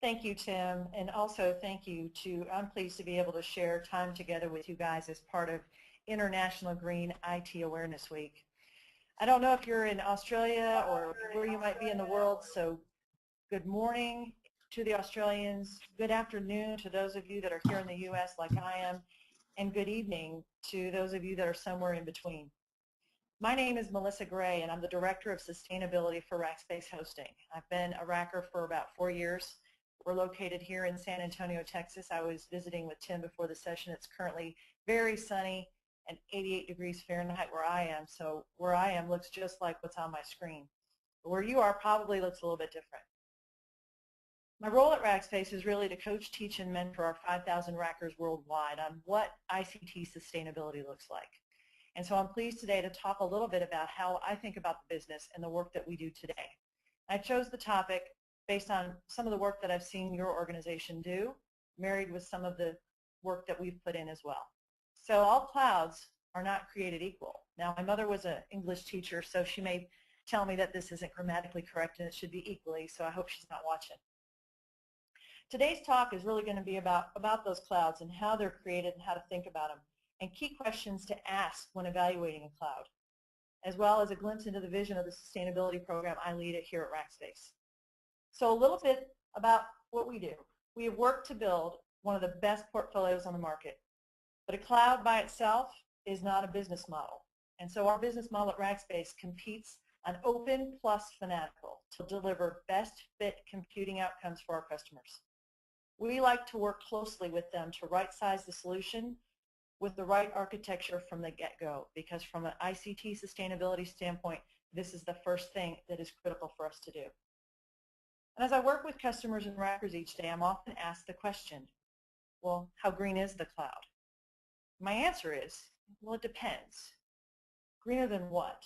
Thank you, Tim, and also thank you I'm pleased to be able to share time together with you guys as part of International Green IT Awareness Week. I don't know if you're in Australia or where you might be in the world, so good morning to the Australians, good afternoon to those of you that are here in the U.S. like I am, and good evening to those of you that are somewhere in between. My name is Melissa Gray, and I'm the Director of Sustainability for RackSpace Hosting. I've been a Racker for about 4 years. We're located here in San Antonio, Texas. I was visiting with Tim before the session. It's currently very sunny and 88 degrees Fahrenheit where I am, so where I am looks just like what's on my screen. But where you are probably looks a little bit different. My role at RackSpace is really to coach, teach, and mentor our 5,000 Rackers worldwide on what ICT sustainability looks like. And so I'm pleased today to talk a little bit about how I think about the business and the work that we do today. I chose the topic based on some of the work that I've seen your organization do, married with some of the work that we've put in as well. So all clouds are not created equal. Now, my mother was an English teacher, so she may tell me that this isn't grammatically correct and it should be equally, so I hope she's not watching. Today's talk is really going to be about those clouds and how they're created and how to think about them, and key questions to ask when evaluating a cloud, as well as a glimpse into the vision of the sustainability program I lead here at RackSpace. So a little bit about what we do. We have worked to build one of the best portfolios on the market. But a cloud by itself is not a business model. And so our business model at RackSpace competes on open plus fanatical to deliver best fit computing outcomes for our customers. We like to work closely with them to right-size the solution with the right architecture from the get-go, because from an ICT sustainability standpoint, this is the first thing that is critical for us to do. And as I work with customers and Rackers each day, I'm often asked the question, well, how green is the cloud? My answer is, well, it depends. Greener than what?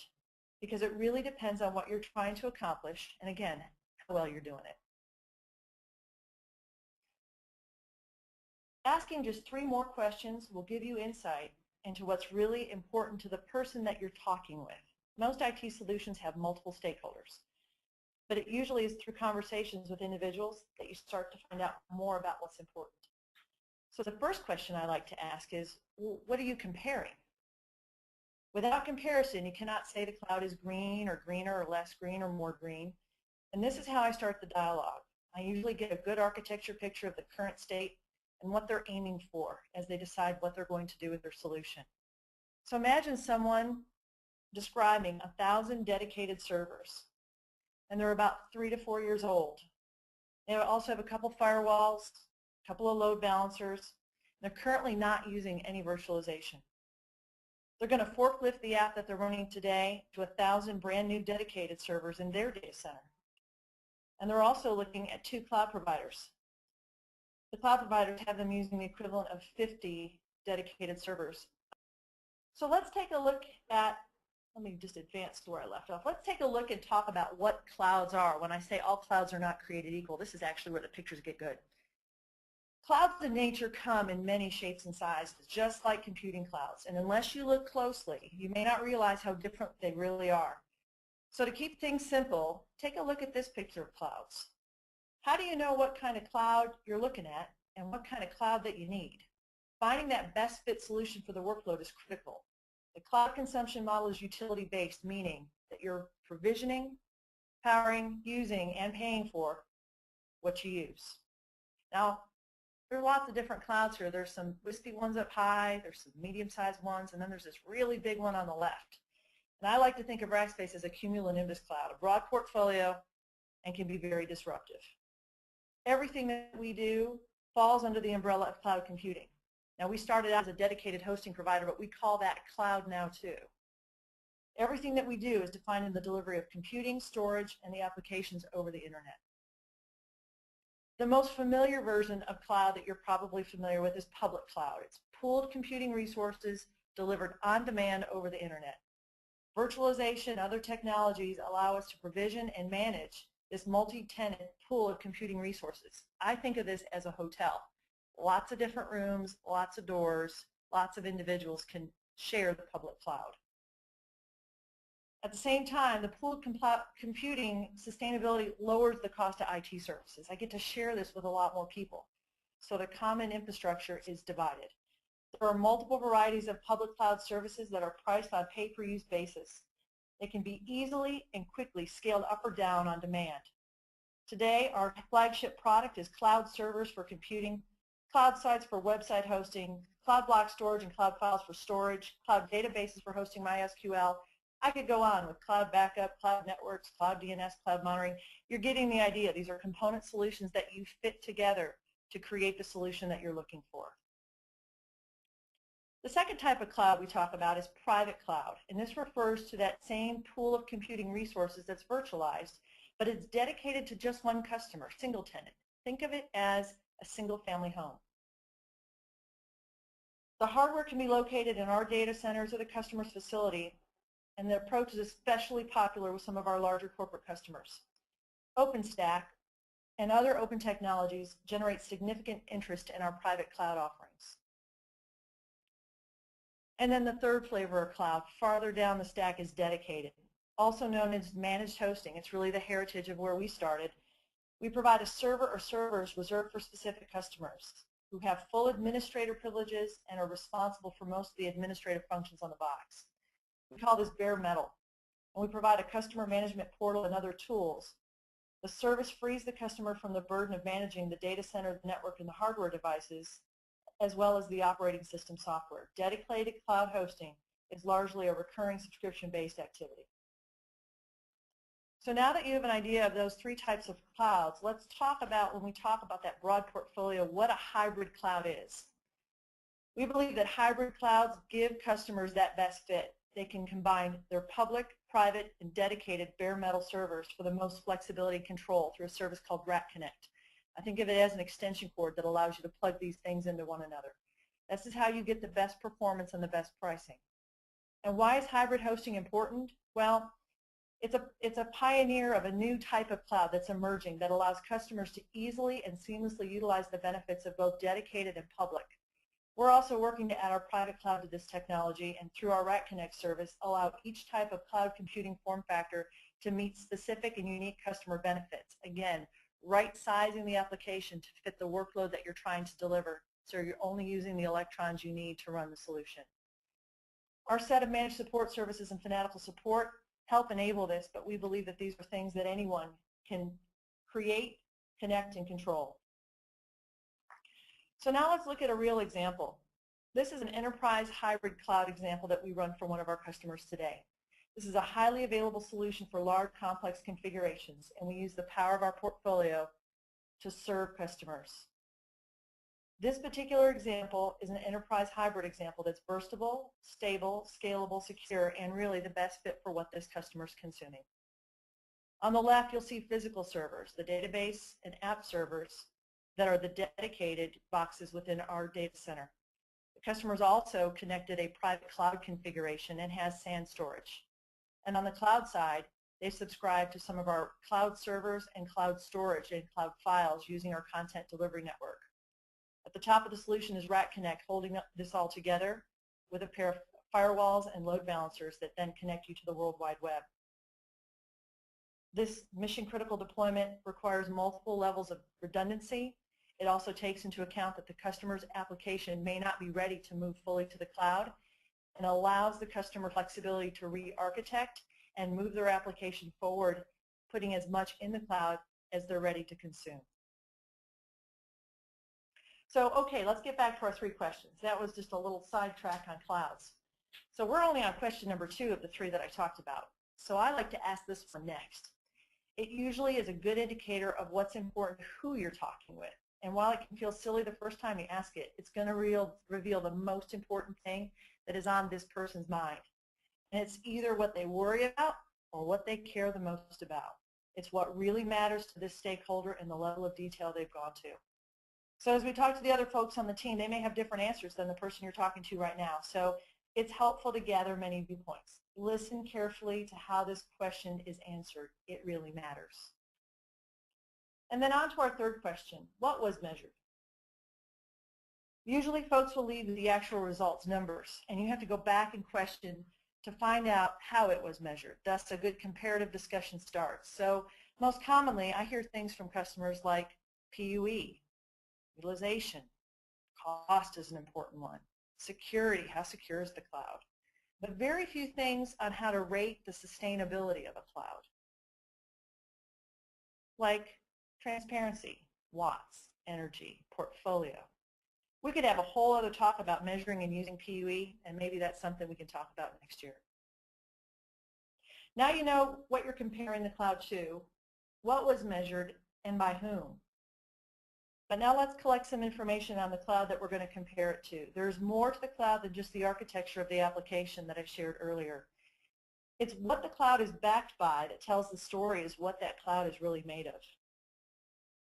Because it really depends on what you're trying to accomplish, and again, how well you're doing it. Asking just 3 more questions will give you insight into what's really important to the person that you're talking with. Most IT solutions have multiple stakeholders, but it usually is through conversations with individuals that you start to find out more about what's important. So the first question I like to ask is, well, what are you comparing? Without comparison, you cannot say the cloud is green or greener or less green or more green. And this is how I start the dialogue. I usually get a good architecture picture of the current state and what they're aiming for as they decide what they're going to do with their solution. So imagine someone describing 1,000 dedicated servers, and they're about 3 to 4 years old. They also have a couple firewalls, a couple of load balancers. They're currently not using any virtualization. They're going to forklift the app that they're running today to 1,000 brand new dedicated servers in their data center. And they're also looking at 2 cloud providers. The cloud providers have them using the equivalent of 50 dedicated servers. So let's take a look at, let me just advance to where I left off. Let's take a look and talk about what clouds are. When I say all clouds are not created equal, this is actually where the pictures get good. Clouds in nature come in many shapes and sizes, just like computing clouds. And unless you look closely, you may not realize how different they really are. So to keep things simple, take a look at this picture of clouds. How do you know what kind of cloud you're looking at and what kind of cloud that you need? Finding that best fit solution for the workload is critical. The cloud consumption model is utility-based, meaning that you're provisioning, powering, using, and paying for what you use. Now, there are lots of different clouds here. There's some wispy ones up high, there's some medium-sized ones, and then there's this really big one on the left. And I like to think of RackSpace as a cumulonimbus cloud, a broad portfolio, and can be very disruptive. Everything that we do falls under the umbrella of cloud computing. Now, we started out as a dedicated hosting provider, but we call that cloud now too. Everything that we do is defined in the delivery of computing, storage, and the applications over the internet. The most familiar version of cloud that you're probably familiar with is public cloud. It's pooled computing resources delivered on demand over the internet. Virtualization and other technologies allow us to provision and manage this multi-tenant pool of computing resources. I think of this as a hotel. Lots of different rooms, lots of doors, lots of individuals can share the public cloud. At the same time, the pooled computing sustainability lowers the cost of IT services. I get to share this with a lot more people. So the common infrastructure is divided. There are multiple varieties of public cloud services that are priced on pay-per-use basis. They can be easily and quickly scaled up or down on demand. Today, our flagship product is cloud servers for computing, cloud sites for website hosting, cloud block storage and cloud files for storage, cloud databases for hosting MySQL. I could go on with cloud backup, cloud networks, cloud DNS, cloud monitoring. You're getting the idea. These are component solutions that you fit together to create the solution that you're looking for. The second type of cloud we talk about is private cloud, and this refers to that same pool of computing resources that's virtualized, but it's dedicated to just one customer, single tenant. Think of it as a single family home. The hardware can be located in our data centers or the customer's facility, and the approach is especially popular with some of our larger corporate customers. OpenStack and other open technologies generate significant interest in our private cloud offerings. And then the third flavor of cloud, farther down the stack, is dedicated, also known as managed hosting. It's really the heritage of where we started. We provide a server or servers reserved for specific customers who have full administrator privileges and are responsible for most of the administrative functions on the box. We call this bare metal, and we provide a customer management portal and other tools. The service frees the customer from the burden of managing the data center, the network, and the hardware devices, as well as the operating system software. Dedicated cloud hosting is largely a recurring subscription-based activity. So now that you have an idea of those three types of clouds, let's talk about, when we talk about that broad portfolio, what a hybrid cloud is. We believe that hybrid clouds give customers that best fit. They can combine their public, private, and dedicated bare metal servers for the most flexibility and control through a service called RackConnect. I think of it as an extension cord that allows you to plug these things into one another. This is how you get the best performance and the best pricing. And why is hybrid hosting important? Well, it's a pioneer of a new type of cloud that's emerging that allows customers to easily and seamlessly utilize the benefits of both dedicated and public. We're also working to add our private cloud to this technology, and through our RackConnect service, allow each type of cloud computing form factor to meet specific and unique customer benefits. Again, right-sizing the application to fit the workload that you're trying to deliver, so you're only using the electrons you need to run the solution. Our set of managed support services and fanatical support help enable this, but we believe that these are things that anyone can create, connect, and control. So now let's look at a real example. This is an enterprise hybrid cloud example that we run for one of our customers today. This is a highly available solution for large, complex configurations, and we use the power of our portfolio to serve customers. This particular example is an enterprise hybrid example that's burstable, stable, scalable, secure, and really the best fit for what this customer is consuming. On the left, you'll see physical servers, the database and app servers that are the dedicated boxes within our data center. The customer's also connected a private cloud configuration and has SAN storage. And on the cloud side, they subscribe to some of our cloud servers and cloud storage and cloud files using our content delivery network. At the top of the solution is RackConnect, holding this all together with a pair of firewalls and load balancers that then connect you to the World Wide Web. This mission-critical deployment requires multiple levels of redundancy. It also takes into account that the customer's application may not be ready to move fully to the cloud, and allows the customer flexibility to re-architect and move their application forward, putting as much in the cloud as they're ready to consume. So, okay, let's get back to our three questions. That was just a little sidetrack on clouds. So we're only on question number 2 of the 3 that I talked about. So I like to ask this one next. It usually is a good indicator of what's important, who you're talking with. And while it can feel silly the first time you ask it, it's going to reveal the most important thing that is on this person's mind. And it's either what they worry about or what they care the most about. It's what really matters to this stakeholder and the level of detail they've gone to. So as we talk to the other folks on the team, they may have different answers than the person you're talking to right now. So it's helpful to gather many viewpoints. Listen carefully to how this question is answered. It really matters. And then on to our third question, what was measured? Usually folks will leave the actual results, numbers, and you have to go back and question to find out how it was measured. Thus, a good comparative discussion starts. So most commonly, I hear things from customers like PUE, utilization, cost is an important one, security, how secure is the cloud, but very few things on how to rate the sustainability of a cloud, like transparency, watts, energy, portfolio. We could have a whole other talk about measuring and using PUE, and maybe that's something we can talk about next year. Now you know what you're comparing the cloud to, what was measured, and by whom. But now let's collect some information on the cloud that we're going to compare it to. There's more to the cloud than just the architecture of the application that I shared earlier. It's what the cloud is backed by that tells the story is what that cloud is really made of.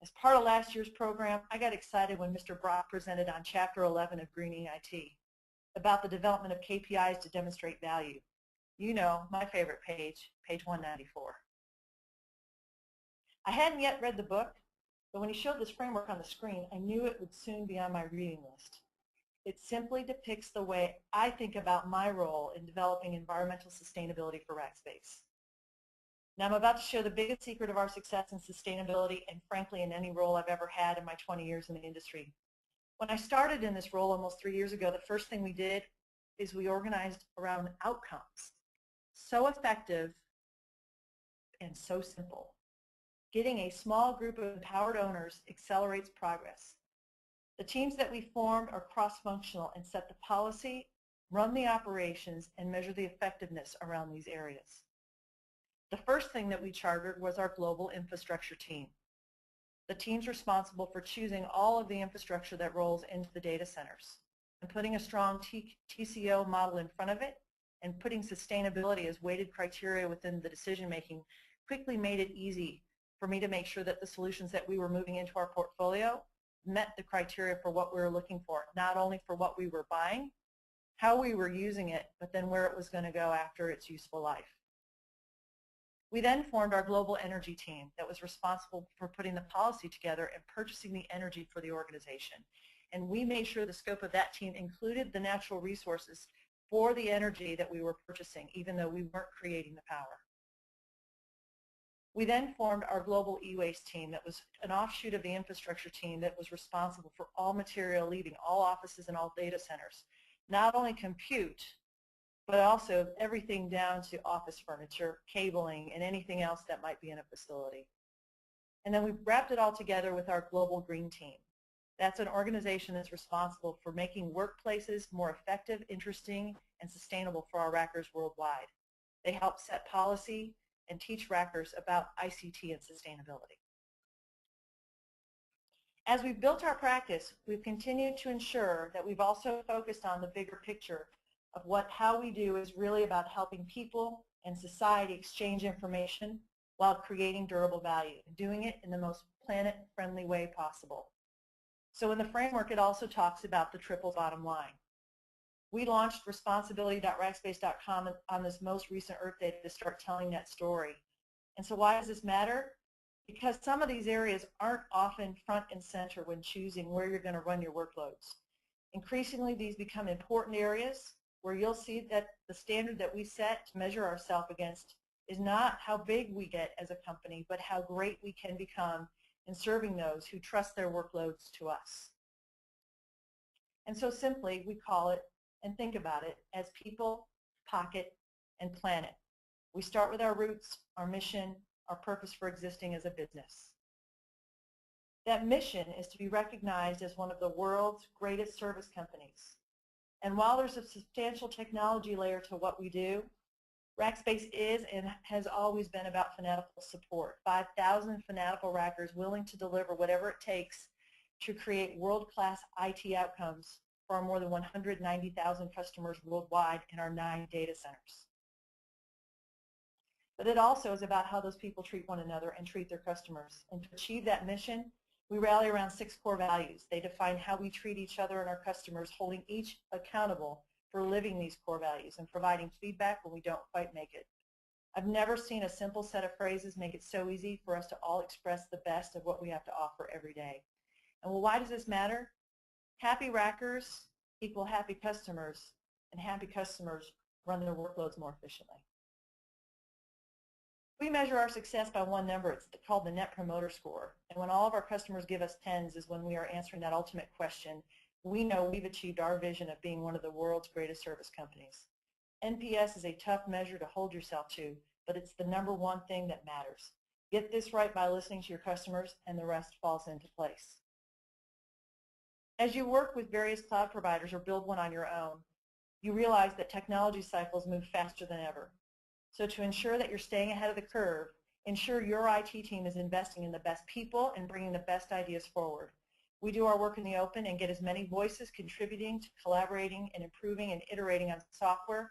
As part of last year's program, I got excited when Mr. Brock presented on Chapter 11 of Greening IT about the development of KPIs to demonstrate value. You know, my favorite page, page 194. I hadn't yet read the book, but when he showed this framework on the screen, I knew it would soon be on my reading list. It simply depicts the way I think about my role in developing environmental sustainability for RackSpace. Now I'm about to share the biggest secret of our success in sustainability and frankly in any role I've ever had in my 20 years in the industry. When I started in this role almost 3 years ago, the first thing we did is we organized around outcomes. So effective and so simple. Getting a small group of empowered owners accelerates progress. The teams that we formed are cross-functional and set the policy, run the operations, and measure the effectiveness around these areas. The first thing that we chartered was our global infrastructure team. The team's responsible for choosing all of the infrastructure that rolls into the data centers and putting a strong TCO model in front of it and putting sustainability as weighted criteria within the decision-making quickly made it easy for me to make sure that the solutions that we were moving into our portfolio met the criteria for what we were looking for, not only for what we were buying, how we were using it, but then where it was going to go after its useful life. We then formed our global energy team that was responsible for putting the policy together and purchasing the energy for the organization. And we made sure the scope of that team included the natural resources for the energy that we were purchasing, even though we weren't creating the power. We then formed our global e-waste team that was an offshoot of the infrastructure team that was responsible for all material leaving all offices and all data centers. Not only compute, but also everything down to office furniture, cabling, and anything else that might be in a facility. And then we wrapped it all together with our global green team. That's an organization that's responsible for making workplaces more effective, interesting, and sustainable for our Rackers worldwide. They help set policy and teach Rackers about ICT and sustainability. As we've built our practice, we've continued to ensure that we've also focused on the bigger picture of how we do is really about helping people and society exchange information while creating durable value, doing it in the most planet-friendly way possible. So in the framework, it also talks about the triple bottom line. We launched responsibility.rackspace.com on this most recent Earth Day to start telling that story. And so why does this matter? Because some of these areas aren't often front and center when choosing where you're going to run your workloads. Increasingly, these become important areas where you'll see that the standard that we set to measure ourselves against is not how big we get as a company, but how great we can become in serving those who trust their workloads to us. And so simply, we call it and think about it as people, pocket, and planet. We start with our roots, our mission, our purpose for existing as a business. That mission is to be recognized as one of the world's greatest service companies. And while there's a substantial technology layer to what we do, RackSpace is and has always been about fanatical support. 5,000 fanatical Rackers willing to deliver whatever it takes to create world-class IT outcomes for our more than 190,000 customers worldwide in our 9 data centers. But it also is about how those people treat one another and treat their customers. And to achieve that mission, we rally around 6 core values. They define how we treat each other and our customers, holding each accountable for living these core values and providing feedback when we don't quite make it. I've never seen a simple set of phrases make it so easy for us to all express the best of what we have to offer every day. And well, why does this matter? Happy Rackers equal happy customers, and happy customers run their workloads more efficiently. We measure our success by one number. It's called the Net Promoter Score. And when all of our customers give us 10s is when we are answering that ultimate question. We know we've achieved our vision of being one of the world's greatest service companies. NPS is a tough measure to hold yourself to, but it's the number one thing that matters. Get this right by listening to your customers, and the rest falls into place. As you work with various cloud providers or build one on your own, you realize that technology cycles move faster than ever. So to ensure that you're staying ahead of the curve, ensure your IT team is investing in the best people and bringing the best ideas forward. We do our work in the open and get as many voices contributing to collaborating and improving and iterating on software,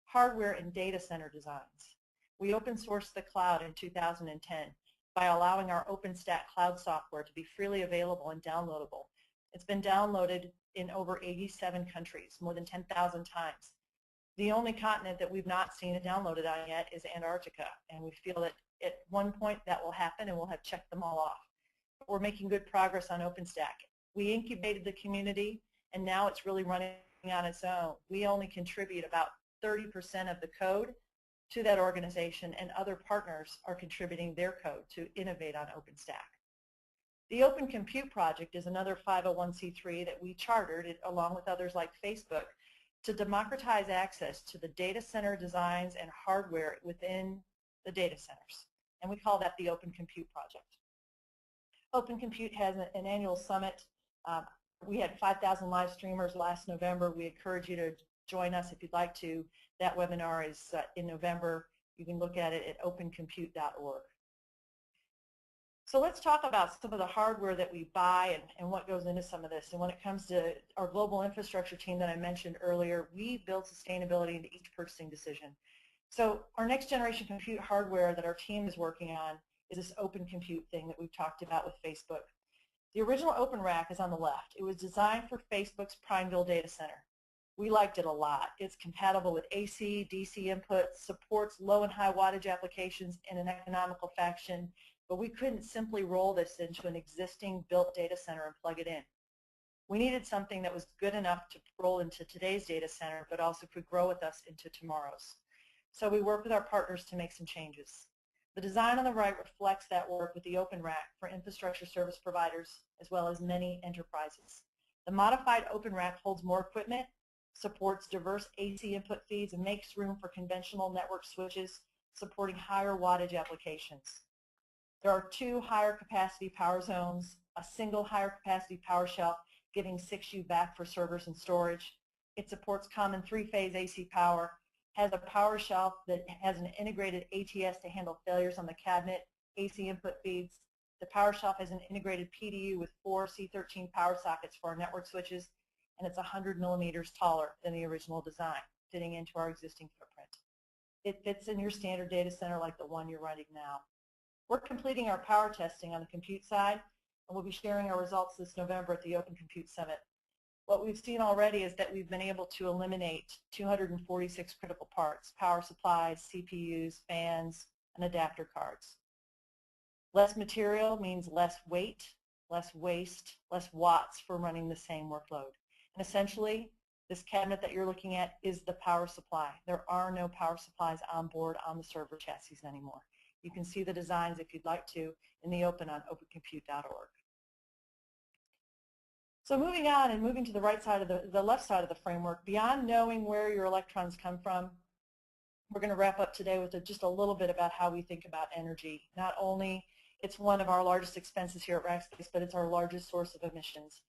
hardware, and data center designs. We open sourced the cloud in 2010 by allowing our OpenStack cloud software to be freely available and downloadable. It's been downloaded in over 87 countries, more than 10,000 times. The only continent that we've not seen it downloaded on yet is Antarctica, and we feel that at one point that will happen and we'll have checked them all off. We're making good progress on OpenStack. We incubated the community, and now it's really running on its own. We only contribute about 30% of the code to that organization, and other partners are contributing their code to innovate on OpenStack. The Open Compute Project is another 501c3 that we chartered, along with others like Facebook, to democratize access to the data center designs and hardware within the data centers. And we call that the Open Compute Project. Open Compute has an annual summit. We had 5,000 live streamers last November. We encourage you to join us if you'd like to. That webinar is in November. You can look at it at opencompute.org. So let's talk about some of the hardware that we buy and what goes into some of this. And when it comes to our global infrastructure team that I mentioned earlier, we build sustainability into each purchasing decision. So our next generation compute hardware that our team is working on is this Open Compute thing that we've talked about with Facebook. The original Open Rack is on the left. It was designed for Facebook's Prineville data center. We liked it a lot. It's compatible with AC, DC inputs, supports low and high wattage applications in an economical fashion, but we couldn't simply roll this into an existing built data center and plug it in. We needed something that was good enough to roll into today's data center, but also could grow with us into tomorrow's. So we worked with our partners to make some changes. The design on the right reflects that work with the Open Rack for infrastructure service providers, as well as many enterprises. The modified Open Rack holds more equipment, supports diverse AC input feeds, and makes room for conventional network switches supporting higher wattage applications. There are 2 higher capacity power zones, a single higher capacity power shelf giving 6U back for servers and storage. It supports common 3-phase AC power, has a power shelf that has an integrated ATS to handle failures on the cabinet, AC input feeds. The power shelf has an integrated PDU with 4 C13 power sockets for our network switches, and it's 100 millimeters taller than the original design, fitting into our existing footprint. It fits in your standard data center like the one you're running now. We're completing our power testing on the compute side, and we'll be sharing our results this November at the Open Compute Summit. What we've seen already is that we've been able to eliminate 246 critical parts: power supplies, CPUs, fans, and adapter cards. Less material means less weight, less waste, less watts for running the same workload. And essentially, this cabinet that you're looking at is the power supply. There are no power supplies on board on the server chassis anymore. You can see the designs, if you'd like to, in the open on opencompute.org. So moving on and moving to the right side of the left side of the framework, beyond knowing where your electrons come from, we're going to wrap up today with just a little bit about how we think about energy. Not only it's one of our largest expenses here at RackSpace, but it's our largest source of emissions.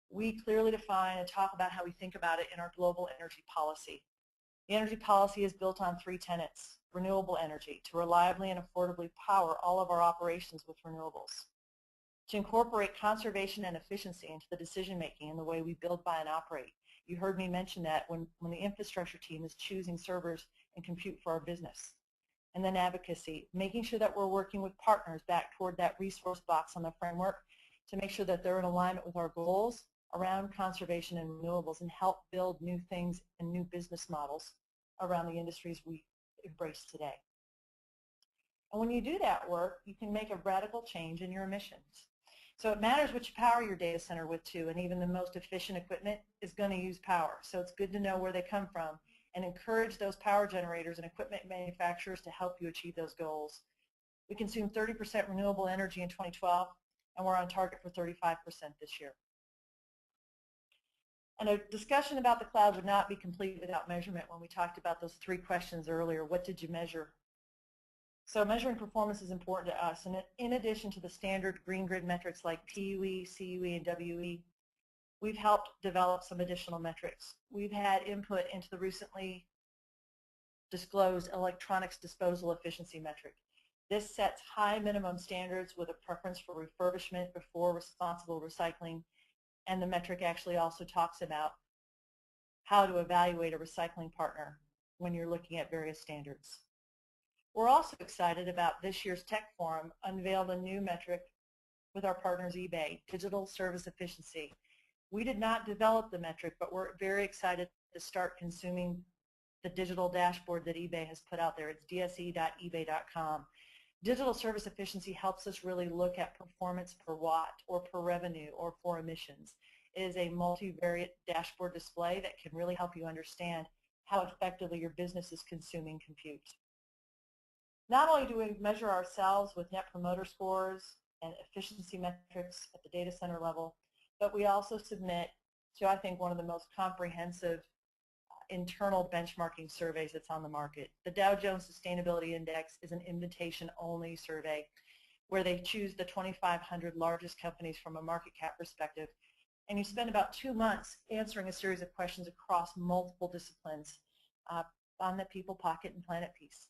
We clearly define and talk about how we think about it in our global energy policy. The energy policy is built on 3 tenets: renewable energy, to reliably and affordably power all of our operations with renewables; to incorporate conservation and efficiency into the decision-making in the way we build, buy, and operate. You heard me mention that when the infrastructure team is choosing servers and compute for our business. And then advocacy, making sure that we're working with partners back toward that resource box on the framework to make sure that they're in alignment with our goals around conservation and renewables, and help build new things and new business models around the industries we embrace today. And when you do that work, you can make a radical change in your emissions. So it matters what you power your data center with too, and even the most efficient equipment is going to use power. So it's good to know where they come from and encourage those power generators and equipment manufacturers to help you achieve those goals. We consumed 30% renewable energy in 2012, and we're on target for 35% this year. And a discussion about the cloud would not be complete without measurement when we talked about those 3 questions earlier. What did you measure? So measuring performance is important to us, and in addition to the standard green grid metrics like PUE, CUE, and WE, we've helped develop some additional metrics. We've had input into the recently disclosed electronics disposal efficiency metric. This sets high minimum standards with a preference for refurbishment before responsible recycling, and the metric actually also talks about how to evaluate a recycling partner when you're looking at various standards. We're also excited about this year's Tech Forum unveiled a new metric with our partners eBay, Digital Service Efficiency. We did not develop the metric, but we're very excited to start consuming the digital dashboard that eBay has put out there. It's dse.ebay.com. Digital service efficiency helps us really look at performance per watt or per revenue or for emissions. It is a multivariate dashboard display that can really help you understand how effectively your business is consuming compute. Not only do we measure ourselves with net promoter scores and efficiency metrics at the data center level, but we also submit to, I think, one of the most comprehensive internal benchmarking surveys that's on the market. The Dow Jones Sustainability Index is an invitation-only survey where they choose the 2,500 largest companies from a market cap perspective, and you spend about 2 months answering a series of questions across multiple disciplines on the people, pocket, and planet piece.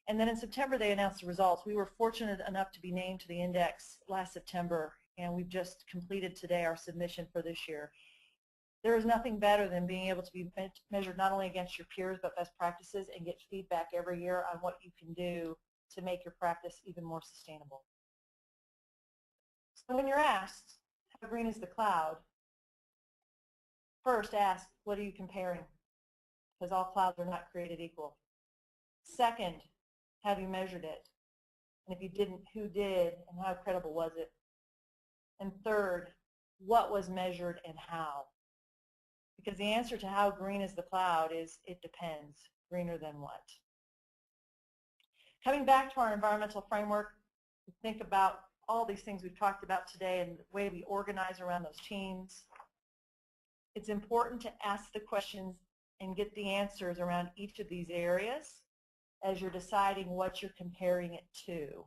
And then in September they announced the results. We were fortunate enough to be named to the index last September, and we've just completed today our submission for this year. There is nothing better than being able to be measured not only against your peers but best practices and get feedback every year on what you can do to make your practice even more sustainable. So when you're asked, how green is the cloud? First ask, what are you comparing? Because all clouds are not created equal. Second, have you measured it? And if you didn't, who did and how credible was it? And third, what was measured and how? Because the answer to how green is the cloud is it depends. Greener than what? Coming back to our environmental framework, we think about all these things we've talked about today and the way we organize around those teams. It's important to ask the questions and get the answers around each of these areas as you're deciding what you're comparing it to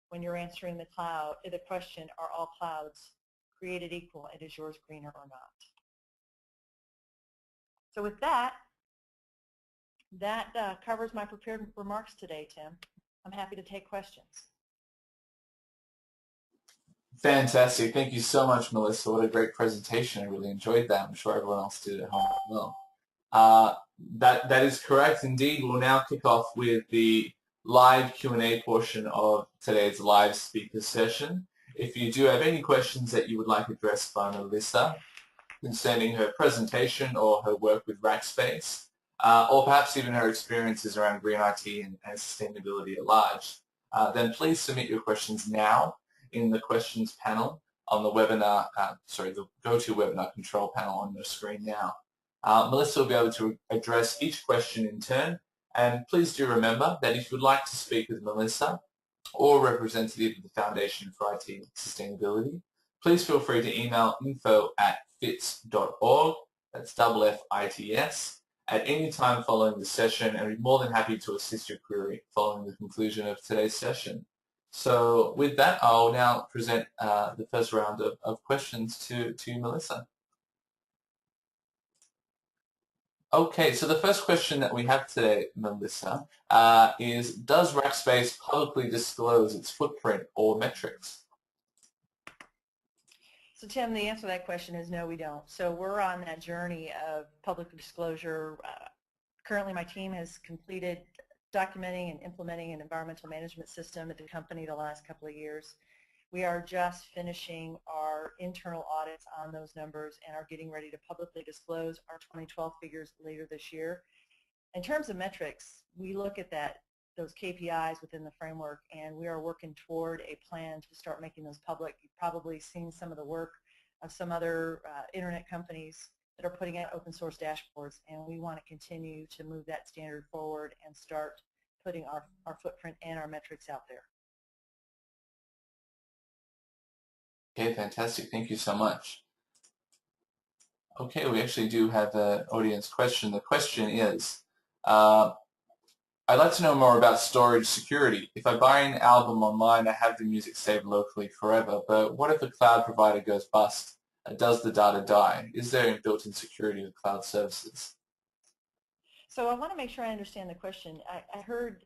when you're answering the question, are all clouds created equal and is yours greener or not? So with that covers my prepared remarks today, Tim. I'm happy to take questions. Fantastic. Thank you so much, Melissa. What a great presentation. I really enjoyed that. I'm sure everyone else did at home as well. That is correct indeed. We'll now kick off with the live Q&A portion of today's live speaker session. If you do have any questions that you would like addressed by Melissa concerning her presentation or her work with RackSpace, or perhaps even her experiences around green IT and sustainability at large, then please submit your questions now in the questions panel on the webinar, the GoToWebinar control panel on your screen now. Melissa will be able to address each question in turn, and please do remember that if you would like to speak with Melissa or a representative of the Foundation for IT and Sustainability, please feel free to email info@fits.org, that's FFITS, at any time following the session, and we'd be more than happy to assist your query following the conclusion of today's session. So with that, I'll now present the first round of questions to Melissa. Okay, so the first question that we have today, Melissa, is, does RackSpace publicly disclose its footprint or metrics? So Tim, the answer to that question is no, we don't. So we're on that journey of public disclosure. Currently my team has completed documenting and implementing an environmental management system at the company the last couple of years. We are just finishing our internal audits on those numbers and are getting ready to publicly disclose our 2012 figures later this year. In terms of metrics, we look at those KPIs within the framework, and we are working toward a plan to start making those public. You've probably seen some of the work of some other internet companies that are putting out open source dashboards, and we want to continue to move that standard forward and start putting our footprint and our metrics out there. Okay, fantastic. Thank you so much. Okay, we actually do have an audience question. The question is, I'd like to know more about storage security. If I buy an album online, I have the music saved locally forever, but what if a cloud provider goes bust? Does the data die? Is there built-in security with cloud services? So I want to make sure I understand the question. I heard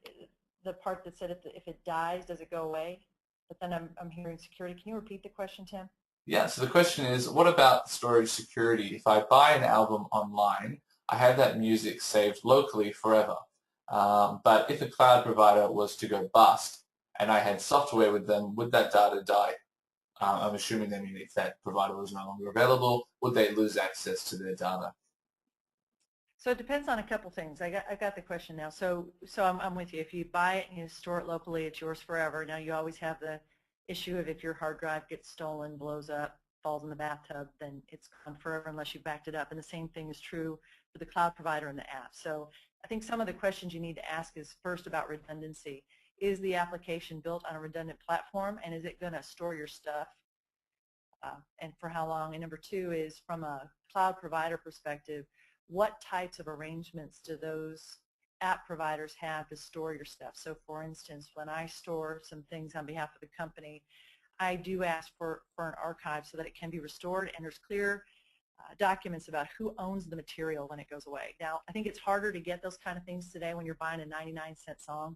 the part that said if it dies, does it go away? But then I'm hearing security. Can you repeat the question, Tim? Yeah, so the question is, what about storage security? If I buy an album online, I have that music saved locally forever. But if a cloud provider was to go bust and I had software with them, would that data die? I'm assuming they mean if that provider was no longer available, would they lose access to their data? So it depends on a couple things. I got the question now. So I'm with you. If you buy it and you store it locally, it's yours forever. Now you always have the issue of if your hard drive gets stolen, blows up, falls in the bathtub, then it's gone forever unless you backed it up. And the same thing is true for the cloud provider and the app. So I think some of the questions you need to ask is first about redundancy. Is the application built on a redundant platform, and is it going to store your stuff, and for how long? And number two is, from a cloud provider perspective, what types of arrangements do those app providers have to store your stuff? So for instance, when I store some things on behalf of the company, I do ask for an archive so that it can be restored, and there's clear documents about who owns the material when it goes away. Now, I think it's harder to get those kind of things today when you're buying a 99-cent song.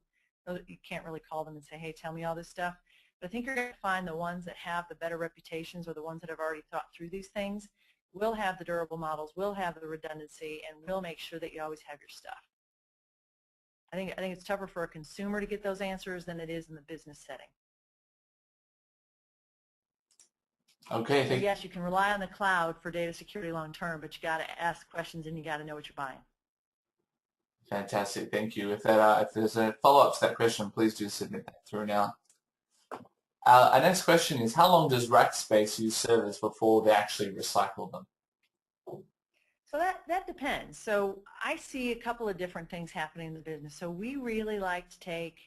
You can't really call them and say, hey, tell me all this stuff. But I think you're going to find the ones that have the better reputations, or the ones that have already thought through these things, will have the durable models, will have the redundancy, and will make sure that you always have your stuff. I think it's tougher for a consumer to get those answers than it is in the business setting. Okay, so yes, you can rely on the cloud for data security long term, but you got to ask questions and you got to know what you're buying. Fantastic, thank you. If there's a follow-up to that question, please do submit that through now. Our next question is, how long does RackSpace use servers before they actually recycle them? So that depends. So I see a couple of different things happening in the business. So we really like to take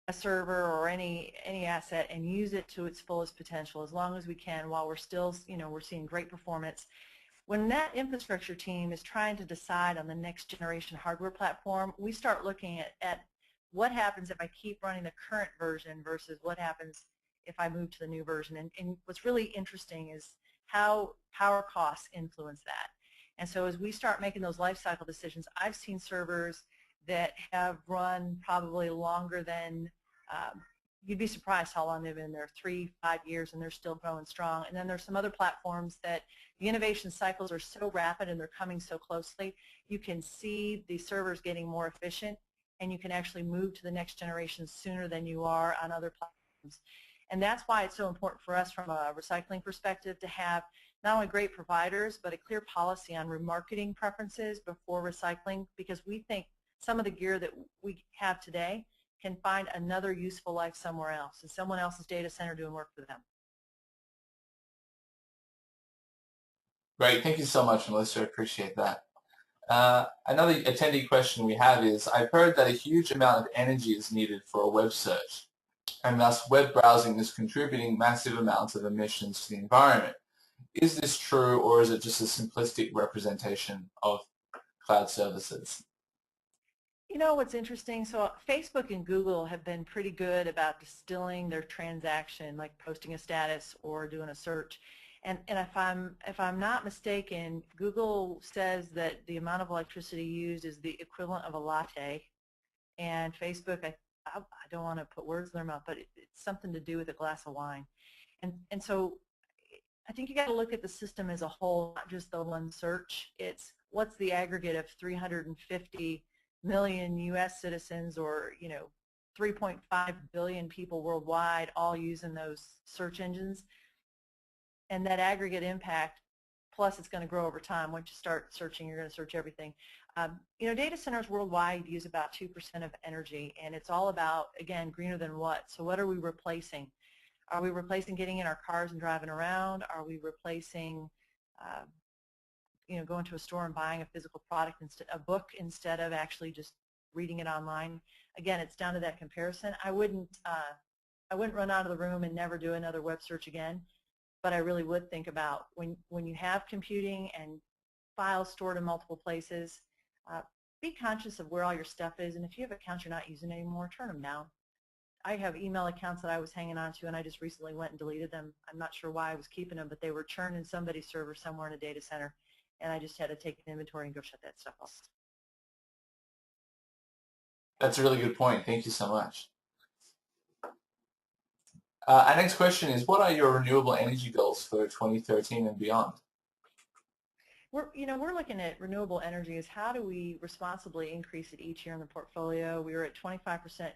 a server or any asset and use it to its fullest potential as long as we can, while we're still, we're seeing great performance. When that infrastructure team is trying to decide on the next generation hardware platform, we start looking at what happens if I keep running the current version versus what happens if I move to the new version. And what's really interesting is how power costs influence that. And so as we start making those life cycle decisions, I've seen servers that have run probably longer than, you'd be surprised how long they've been there, 3-5 years, and they're still growing strong. And then there's some other platforms that the innovation cycles are so rapid and they're coming so closely, you can see the servers getting more efficient, and you can actually move to the next generation sooner than you are on other platforms. And that's why it's so important for us from a recycling perspective to have not only great providers, but a clear policy on remarketing preferences before recycling, because we think some of the gear that we have today can find another useful life somewhere else, in someone else's data center doing work for them. Great, thank you so much, Melissa. I appreciate that. Another attendee question we have is, I've heard that a huge amount of energy is needed for a web search, and thus web browsing is contributing massive amounts of emissions to the environment. Is this true, or is it just a simplistic representation of cloud services? You know what's interesting? So Facebook and Google have been pretty good about distilling their transaction, like posting a status or doing a search. And if I'm not mistaken, Google says that the amount of electricity used is the equivalent of a latte, and Facebook, I don't want to put words in their mouth, but it's something to do with a glass of wine. And so I think you got to look at the system as a whole, not just the one search. It's what's the aggregate of 350 million U.S. citizens, or 3.5 billion people worldwide, all using those search engines, and that aggregate impact. Plus, it's going to grow over time. Once you start searching, you're going to search everything. Data centers worldwide use about 2% of energy, and it's all about, again, greener than what. So what are we replacing? Are we replacing getting in our cars and driving around? Are we replacing going to a store and buying a physical product, a book, instead of actually just reading it online. Again, it's down to that comparison. I wouldn't run out of the room and never do another web search again, but I really would think about when you have computing and files stored in multiple places, be conscious of where all your stuff is, and if you have accounts you're not using anymore, turn them down. I have email accounts that I was hanging on to, and I just recently went and deleted them. I'm not sure why I was keeping them, but they were churned in somebody's server somewhere in a data center, and I just had to take an inventory and go shut that stuff off. That's a really good point. Thank you so much. Our next question is, what are your renewable energy goals for 2013 and beyond? We're looking at renewable energy as how do we responsibly increase it each year in the portfolio. We were at 25%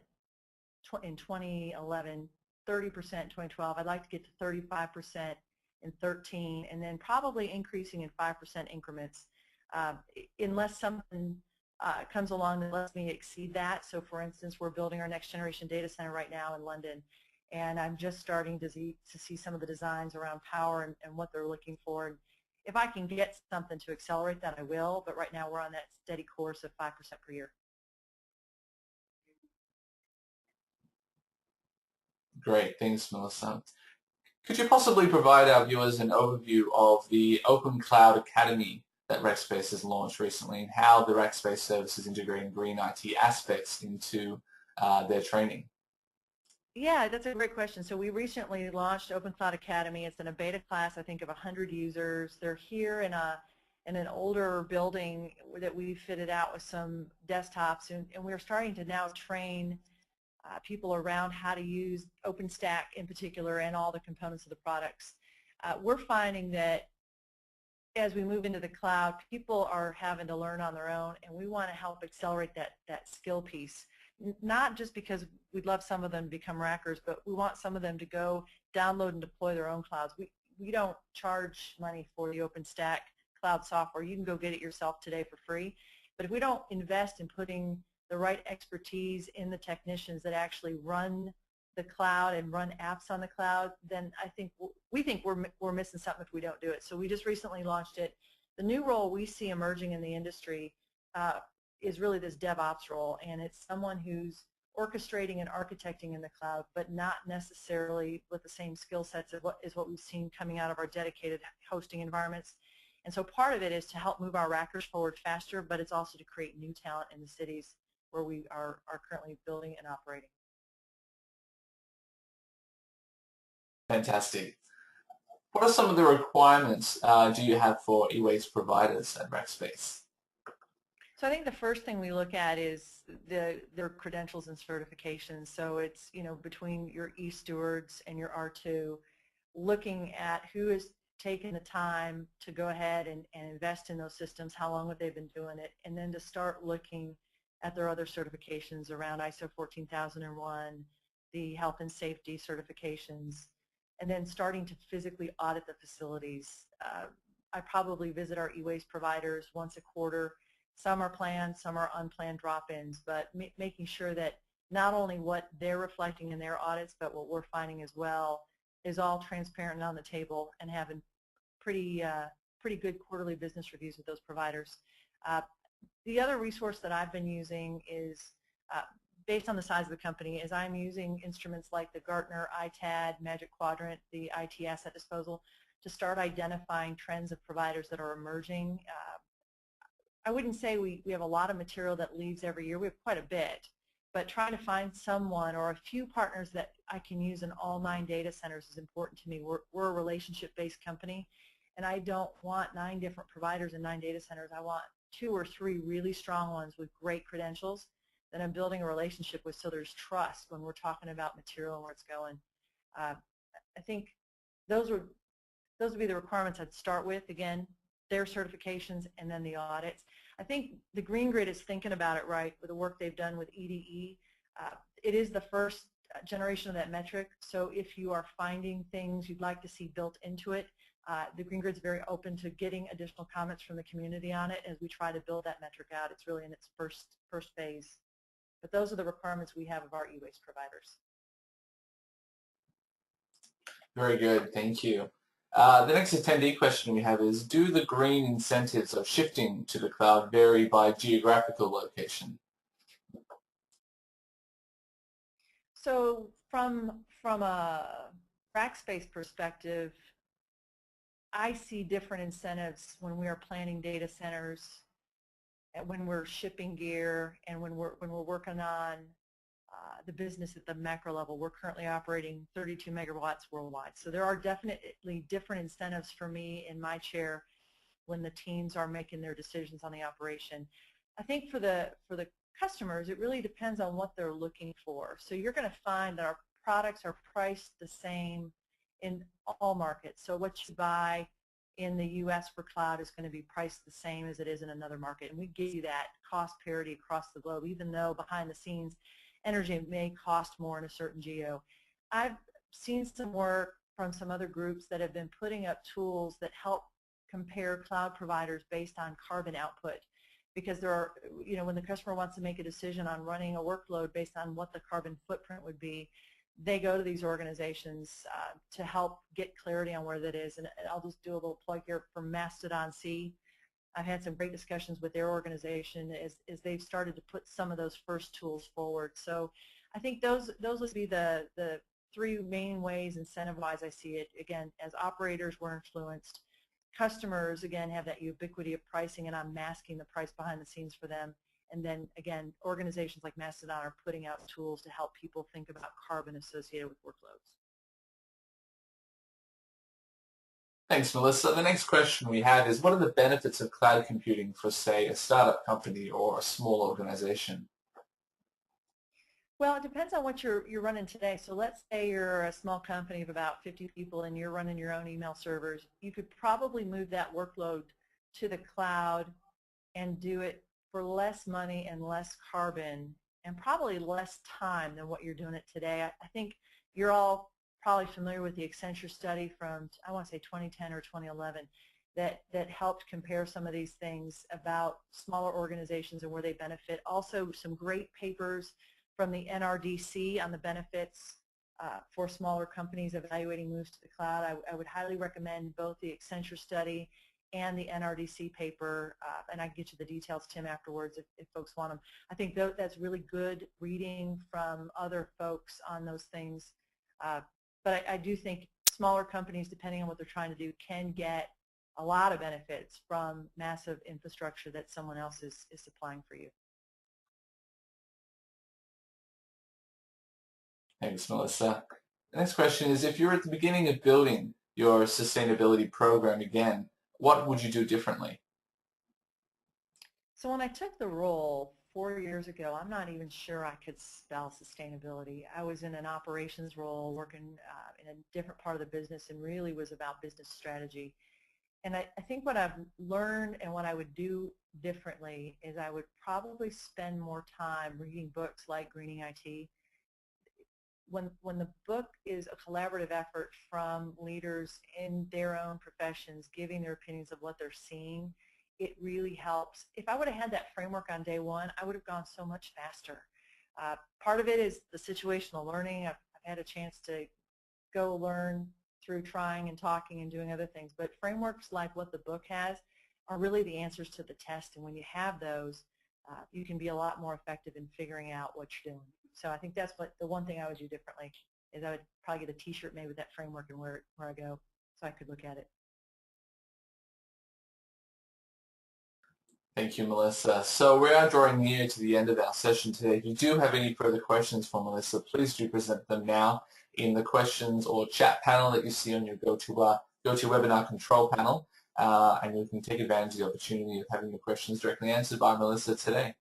in 2011, 30% in 2012. I'd like to get to 35% in 13, and then probably increasing in 5% increments, unless something comes along that lets me exceed that. So for instance, we're building our next generation data center right now in London, and I'm just starting to see some of the designs around power and what they're looking for. And if I can get something to accelerate that, I will, but right now we're on that steady course of 5% per year. Great, thanks, Melissa. Could you possibly provide our viewers an overview of the Open Cloud Academy that RackSpace has launched recently, and how the RackSpace service is integrating green IT aspects into their training? Yeah, that's a great question. So we recently launched Open Cloud Academy. It's in a beta class, I think, of 100 users. They're here in an older building that we fitted out with some desktops, and we're starting to now train people around how to use OpenStack in particular and all the components of the products. We're finding that as we move into the cloud, people are having to learn on their own, and we want to help accelerate that skill piece. Not just because we'd love some of them to become rackers, but we want some of them to go download and deploy their own clouds. We don't charge money for the OpenStack cloud software. You can go get it yourself today for free. But if we don't invest in putting the right expertise in the technicians that actually run the cloud and run apps on the cloud, then we think we're missing something if we don't do it. So we just recently launched it. The new role we see emerging in the industry is really this DevOps role, and it's someone who's orchestrating and architecting in the cloud, but not necessarily with the same skill sets as what we've seen coming out of our dedicated hosting environments. And so part of it is to help move our rackers forward faster, but it's also to create new talent in the cities where we are currently building and operating. Fantastic. What are some of the requirements do you have for e-waste providers at RackSpace? So I think the first thing we look at is their credentials and certifications. So it's, between your e-stewards and your R2, looking at who has taken the time to go ahead and invest in those systems, how long have they been doing it, and then to start looking at their other certifications around ISO 14001, the health and safety certifications, and then starting to physically audit the facilities. I probably visit our e-waste providers once a quarter. Some are planned, some are unplanned drop-ins, but making sure that not only what they're reflecting in their audits, but what we're finding as well is all transparent and on the table, and having pretty good quarterly business reviews with those providers. The other resource that I've been using is, based on the size of the company, is I'm using instruments like the Gartner ITAD, Magic Quadrant, the IT Asset Disposal, to start identifying trends of providers that are emerging. I wouldn't say we have a lot of material that leaves every year. We have quite a bit, but trying to find someone or a few partners that I can use in all 9 data centers is important to me. We're a relationship-based company, and I don't want 9 different providers in 9 data centers. I want 2 or 3 really strong ones with great credentials that I'm building a relationship with, so there's trust when we're talking about material and where it's going. I think those would be the requirements I'd start with. Again, their certifications and then the audits. I think the Green Grid is thinking about it right with the work they've done with EDE. It is the first generation of that metric, so if you are finding things you'd like to see built into it, the Green Grid's very open to getting additional comments from the community on it as we try to build that metric out. It's really in its first phase. But those are the requirements we have of our e-waste providers. Very good, thank you. The next attendee question we have is, do the green incentives of shifting to the cloud vary by geographical location? So from a RackSpace perspective, I see different incentives when we are planning data centers, and when we're shipping gear, and when we're working on the business at the macro level. We're currently operating 32 megawatts worldwide. So there are definitely different incentives for me in my chair when the teams are making their decisions on the operation. I think for the customers, it really depends on what they're looking for. So you're going to find that our products are priced the same in all markets. So what you buy in the U.S. for cloud is going to be priced the same as it is in another market. And we give you that cost parity across the globe, even though behind the scenes energy may cost more in a certain geo. I've seen some work from some other groups that have been putting up tools that help compare cloud providers based on carbon output, because there are, when the customer wants to make a decision on running a workload based on what the carbon footprint would be, they go to these organizations to help get clarity on where that is. And I'll just do a little plug here for Mastodon C. I've had some great discussions with their organization as they've started to put some of those first tools forward. So I think those would be the three main ways, incentive-wise, I see it. Again, as operators, we're influenced. Customers, again, have that ubiquity of pricing, and I'm masking the price behind the scenes for them. And then, again, organizations like Mastodon are putting out tools to help people think about carbon associated with workloads. Thanks, Melissa. The next question we have is, what are the benefits of cloud computing for, say, a startup company or a small organization? Well, it depends on what you're running today. So let's say you're a small company of about 50 people and you're running your own email servers. You could probably move that workload to the cloud and do it for less money and less carbon and probably less time than what you're doing it today. I think you're all probably familiar with the Accenture study from, I want to say 2010 or 2011, that helped compare some of these things about smaller organizations and where they benefit. Also, some great papers from the NRDC on the benefits for smaller companies evaluating moves to the cloud. I would highly recommend both the Accenture study and the NRDC paper, and I can get you the details, Tim, afterwards if folks want them. I think that's really good reading from other folks on those things. But I do think smaller companies, depending on what they're trying to do, can get a lot of benefits from massive infrastructure that someone else is supplying for you. Thanks, Melissa. The next question is, if you're at the beginning of building your sustainability program again, what would you do differently? So when I took the role 4 years ago, I'm not even sure I could spell sustainability. I was in an operations role working in a different part of the business and really was about business strategy. And I think what I've learned and what I would do differently is I would probably spend more time reading books like Greening IT. When the book is a collaborative effort from leaders in their own professions giving their opinions of what they're seeing, it really helps. If I would have had that framework on day one, I would have gone so much faster. Part of it is the situational learning. I've had a chance to go learn through trying and talking and doing other things, but frameworks like what the book has are really the answers to the test, and when you have those, you can be a lot more effective in figuring out what you're doing. So I think that's the one thing I would do differently is I would probably get a t-shirt made with that framework and where I go so I could look at it. Thank you, Melissa. So we are drawing near to the end of our session today. If you do have any further questions for Melissa, please do present them now in the questions or chat panel that you see on your GoToWebinar control panel, and you can take advantage of the opportunity of having your questions directly answered by Melissa today.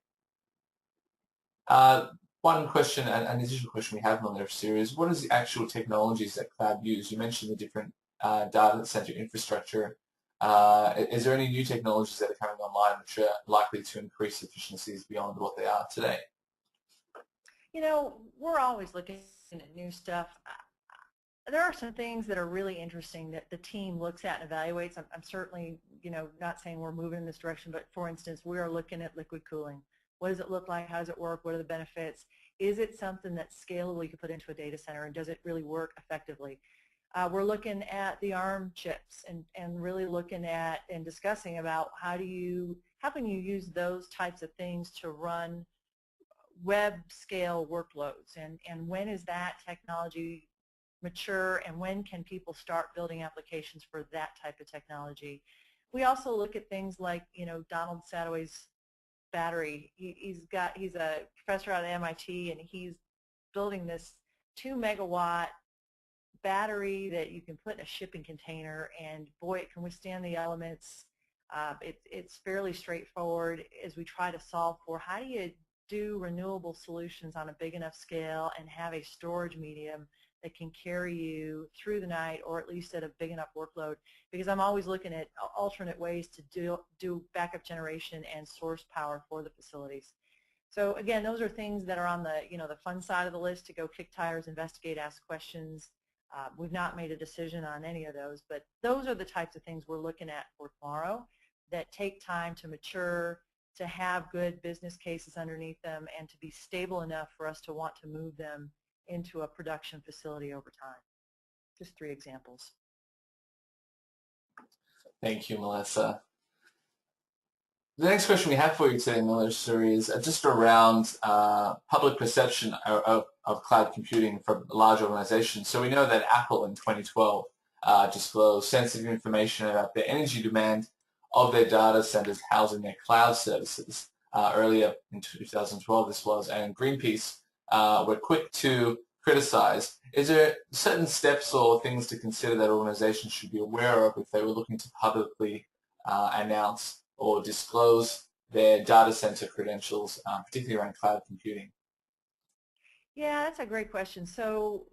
One question, an additional question we have on their series, what is the actual technologies that cloud use? You mentioned the different data center infrastructure. Is there any new technologies that are coming online which are likely to increase efficiencies beyond what they are today? We're always looking at new stuff. There are some things that are really interesting that the team looks at and evaluates. I'm certainly, not saying we're moving in this direction, but for instance, we are looking at liquid cooling. What does it look like? How does it work? What are the benefits? Is it something that's scalable you can put into a data center, and does it really work effectively? We're looking at the ARM chips and really looking at and discussing about how can you use those types of things to run web scale workloads, and when is that technology mature, and when can people start building applications for that type of technology. We also look at things like, Donald Sadoway's battery. He's a professor out of MIT, and he's building this 2 megawatt battery that you can put in a shipping container, and boy, it can withstand the elements. It's fairly straightforward as we try to solve for how do you do renewable solutions on a big enough scale and have a storage medium that can carry you through the night, or at least at a big enough workload, because I'm always looking at alternate ways to do backup generation and source power for the facilities. So again, those are things that are on the the fun side of the list, to go kick tires, investigate, ask questions. We've not made a decision on any of those, but those are the types of things we're looking at for tomorrow that take time to mature, to have good business cases underneath them, and to be stable enough for us to want to move them into a production facility over time. Just 3 examples. Thank you, Melissa. The next question we have for you today, Melissa, is just around public perception of cloud computing for large organizations. So we know that Apple in 2012 disclosed sensitive information about the energy demand of their data centers housing their cloud services. Earlier in 2012 this was, and Greenpeace were quick to criticize. Is there certain steps or things to consider that organizations should be aware of if they were looking to publicly announce or disclose their data center credentials, particularly around cloud computing? Yeah, that's a great question. So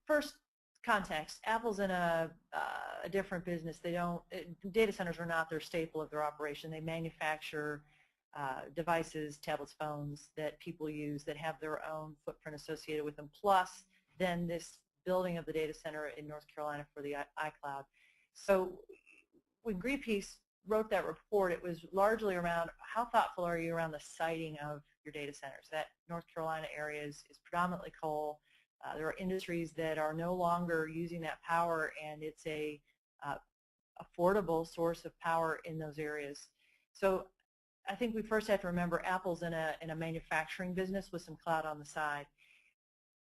first, context. Apple's in a different business. Data centers are not their staple of their operation. They manufacture devices, tablets, phones that people use that have their own footprint associated with them, plus then this building of the data center in North Carolina for the iCloud. So when Greenpeace wrote that report, it was largely around how thoughtful are you around the siting of your data centers. That North Carolina area is predominantly coal. There are industries that are no longer using that power, and it's a affordable source of power in those areas. So I think we first have to remember Apple's in a manufacturing business with some cloud on the side.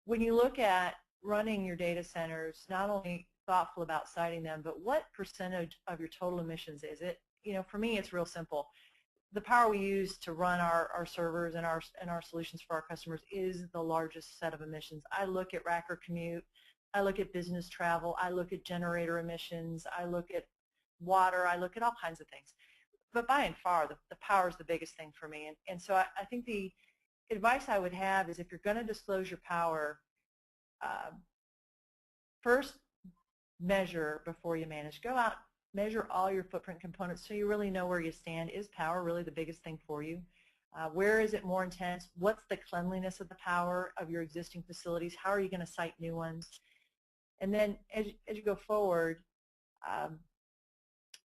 When you look at running your data centers, not only thoughtful about siting them, but what percentage of your total emissions is it? For me, it's real simple. The power we use to run our servers and our solutions for our customers is the largest set of emissions. I look at rack or commute, I look at business travel, I look at generator emissions, I look at water, I look at all kinds of things. But by and far, the power is the biggest thing for me. And so I think the advice I would have is, if you're going to disclose your power, first measure before you manage. Go out, measure all your footprint components so you really know where you stand. Is power really the biggest thing for you? Where is it more intense? What's the cleanliness of the power of your existing facilities? How are you going to site new ones? And then as you go forward,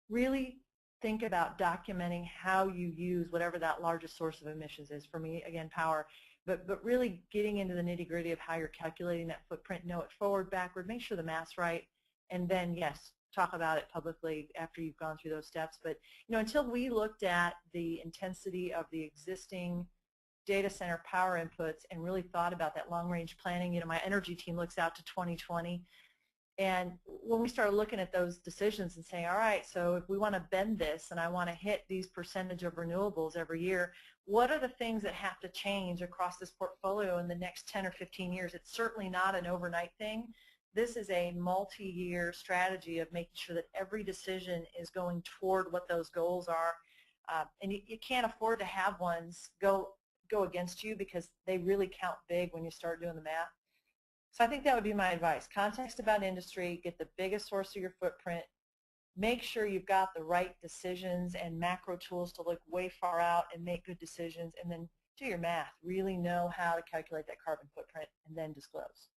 really think about documenting how you use whatever that largest source of emissions is. For me, again, power. But really getting into the nitty-gritty of how you're calculating that footprint, know it forward, backward, make sure the math's right, and then, yes, talk about it publicly after you've gone through those steps. But until we looked at the intensity of the existing data center power inputs and really thought about that long-range planning, my energy team looks out to 2020. And when we started looking at those decisions and saying, all right, so if we want to bend this and I want to hit these percentage of renewables every year, what are the things that have to change across this portfolio in the next 10 or 15 years? It's certainly not an overnight thing. This is a multi-year strategy of making sure that every decision is going toward what those goals are. And you can't afford to have ones go against you, because they really count big when you start doing the math. So I think that would be my advice. Context about industry, get the biggest source of your footprint, make sure you've got the right decisions and macro tools to look way far out and make good decisions, and then do your math. Really know how to calculate that carbon footprint and then disclose.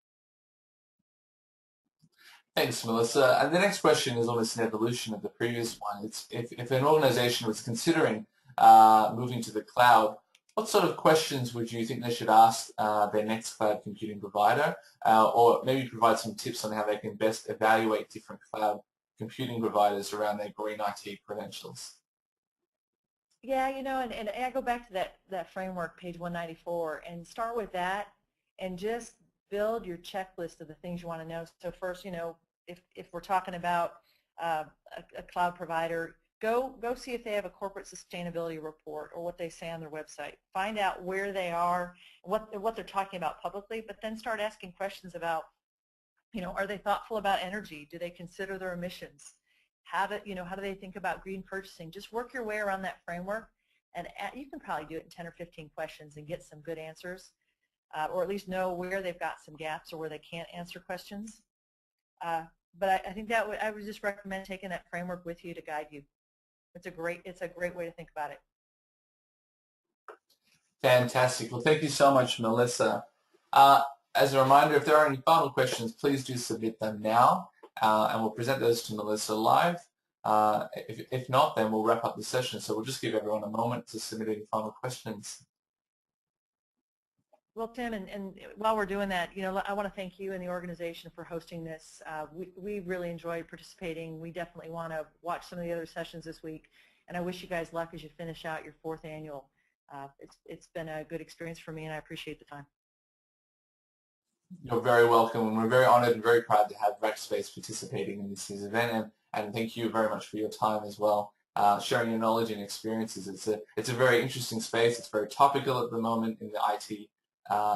Thanks, Melissa. And the next question is almost an evolution of the previous one. It's if an organization was considering moving to the cloud, What sort of questions would you think they should ask their next cloud computing provider, or maybe provide some tips on how they can best evaluate different cloud computing providers around their green IT credentials? Yeah, and I go back to that framework, page 194, and start with that and just build your checklist of the things you want to know. So first, if we're talking about a cloud provider, go see if they have a corporate sustainability report or what they say on their website. Find out where they are, what they're talking about publicly, but then start asking questions about, are they thoughtful about energy? Do they consider their emissions? How do they think about green purchasing? Just work your way around that framework, and you can probably do it in 10 or 15 questions and get some good answers, or at least know where they've got some gaps or where they can't answer questions. But I think I would just recommend taking that framework with you to guide you. It's a great way to think about it. Fantastic. Well, thank you so much, Melissa. As a reminder, if there are any final questions, please do submit them now, and we'll present those to Melissa live. If not, then we'll wrap up the session. So we'll just give everyone a moment to submit any final questions. Well, Tim, and while we're doing that, I want to thank you and the organization for hosting this. We really enjoyed participating. We definitely want to watch some of the other sessions this week, and I wish you guys luck as you finish out your 4th annual. It's been a good experience for me, and I appreciate the time. You're very welcome, and we're very honored and very proud to have RackSpace participating in this year's event, and thank you very much for your time as well, sharing your knowledge and experiences. It's a very interesting space. It's very topical at the moment in the IT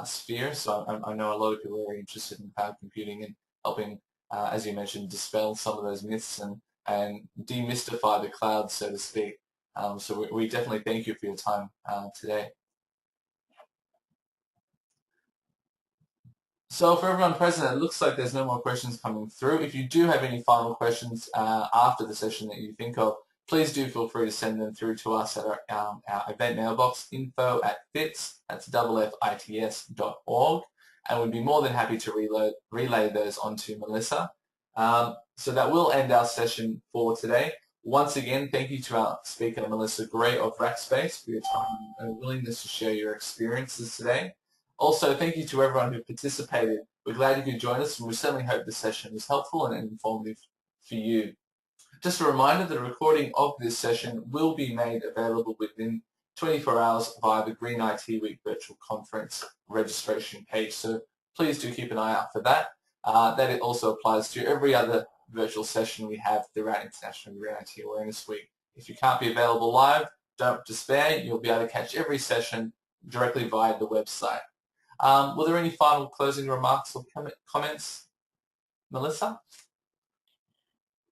sphere, so I know a lot of people are very interested in cloud computing and helping, as you mentioned, dispel some of those myths and demystify the cloud, so to speak. So we definitely thank you for your time today. So for everyone present, it looks like there's no more questions coming through. If you do have any final questions after the session that you think of, please do feel free to send them through to us at our event mailbox, info@fits, that's FITS.org, and we'd be more than happy to relay those onto Melissa. So that will end our session for today. Once again, thank you to our speaker, Melissa Gray of RackSpace, for your time and willingness to share your experiences today. Also, thank you to everyone who participated. We're glad you could join us, and we certainly hope the session was helpful and informative for you. Just a reminder, the recording of this session will be made available within 24 hours via the Green IT Week Virtual Conference registration page, so please do keep an eye out for that. That it also applies to every other virtual session we have throughout International Green IT Awareness Week. If you can't be available live, don't despair. You'll be able to catch every session directly via the website. Were there any final closing remarks or comments, Melissa?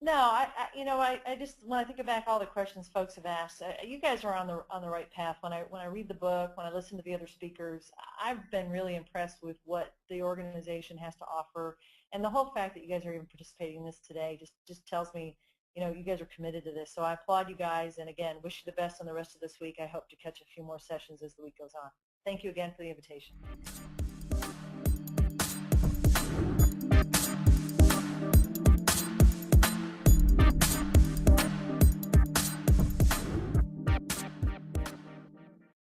No, I just, when I think back all the questions folks have asked, you guys are on the right path. When I read the book, when I listen to the other speakers, I've been really impressed with what the organization has to offer, and the whole fact that you guys are even participating in this today just tells me, you guys are committed to this. So I applaud you guys, and again, wish you the best on the rest of this week. I hope to catch a few more sessions as the week goes on. Thank you again for the invitation.